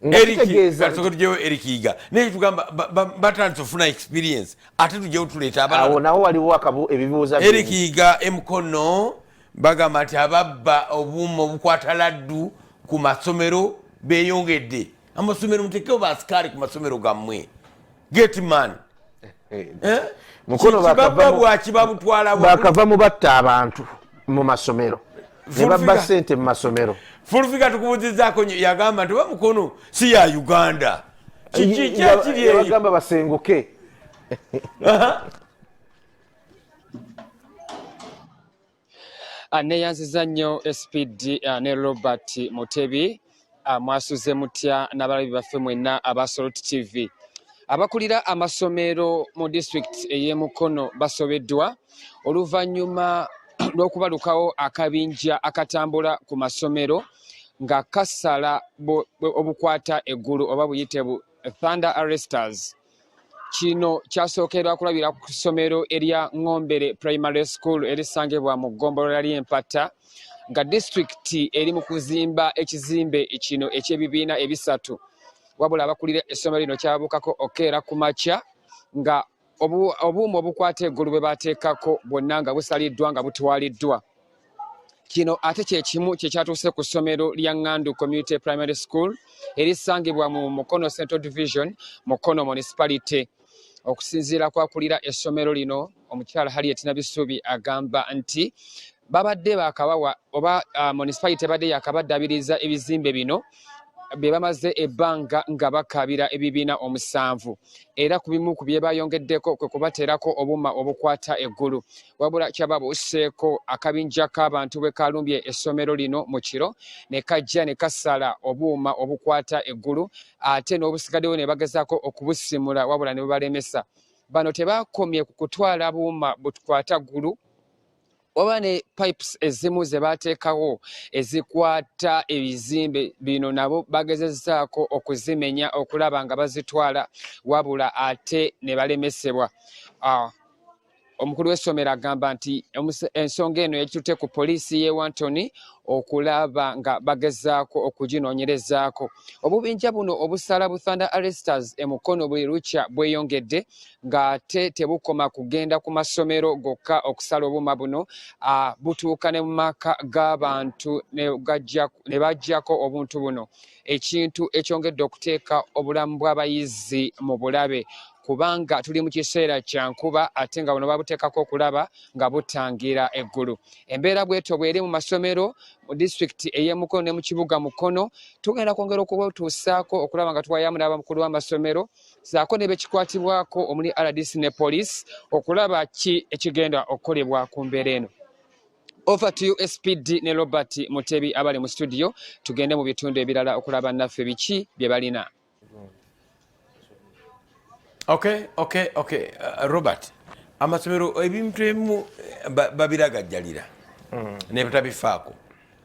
Erikiga naye tugamba batandise ofuna experience ate tujjewo tuleeta abalala awo nawo waliwo ebibuuza Erikiga Mukono bagamba nti ababba obuuma obukwata laddu ku masomero beeyongedde amasomero muteekeo baasikali ku masomero gammwe getman Mukono bakava mu batta abantu mu masomero ne babba ssente mu masomero Fulfika tukubuzizaako yagamba nti Mukono si ya Uganda kiki yagamba basenguke neyanziza nnyo SPD ne Robert Mutebi mwasuze mutya n'abalabi baffe mwenna aba Salot TV abakulira amasomero mu district ey'Emukono basobeddwa oluvannyuma lw'okubalukawo akabinja akatambula ku masomero nga kasala obukwata eggulu oba buyite thunder arresters. Kino kyasookerwa kulabira ku ssomero erya Ngombere Primary School erisangibwa mu ggombolola ly'Empata nga disitulikiti eri mu kuzimba ekizimbe kino eky'ebibiina ebisatu wabula abakulira essomero lino kyabukako okeera ku makya nga obuuma obukwata eggulu bwe bateekako bwonna nga busaliddwa nga butwaliddwa. Kino ate kye kimu kye kyatuuse ku ssomero lya Ngandu Community Primary School erisangibwa mu Mukono Central Division, Mukono Municipality. Okusinziira kwakulira essomero lino, omukyala Harriet Nabisubi agamba nti babadde bakabawa oba municipality badde yakabaddaabiriza ebizimbe bino bye bamaze ebbanga nga bakabira ebibiina 7 era ku bimu ku bye bayongeddeko kwe kubateerako obuuma obukwata eggulu wabula kyababuuseeko akabinja k'abantu bwe kalumbye essomero lino mu kiro ne kajja ne kasala obuuma obukwata eggulu ate n'obusigaddewo ne bagezaako okubusimula wabula ne bubalemesa. Bano tebakomye ku kutwala buuma bukwata ggulu oba ne pipes ezimu ze bateekawo ezikwata ebizimbe bino nabo bagezezzaako okuzimenya okulaba nga bazitwala wabula ate ne balemesebwa. Omukulu w'essomero agamba nti ensonga eno yakitutte ku poliisi y'e Wantoni okulaba nga bagezaako okuginoonyerezaako. Obubinja buno obusala Thunder Arresters Mukono buli lukya bweyongedde ng'ate tebukoma kugenda ku masomero gokka okusala obuuma buno butuuka ne mu maka g'abantu ne baggyako obuntu buno, ekintu ekyongedde okuteeka obulamu bw'abayizi mu bulabe kubanga tuli mu kiseera kya nkuba ate nga buno babuteekako okulaba nga butangira eggulu. Embeera bw'etyo bw'eri mu masomero mu disitulikiti ey'Emukono ne mu kibuga Mukono tugenda kwongera okubutuusaako okulaba nga twayamula abakulu b'amasomero saako ne bekikwatibwako omuli RDC ne poliisi okulaba ki ekigenda okukolebwa ku mbeera eno. Over to you SPD ne Robert Mutebi abali mu studio tugende mu bitundu ebirala okulaba naffe biki bye balina. Okay. Robert, amasomero ebintu ebimu babiragajjalira ne batabifaako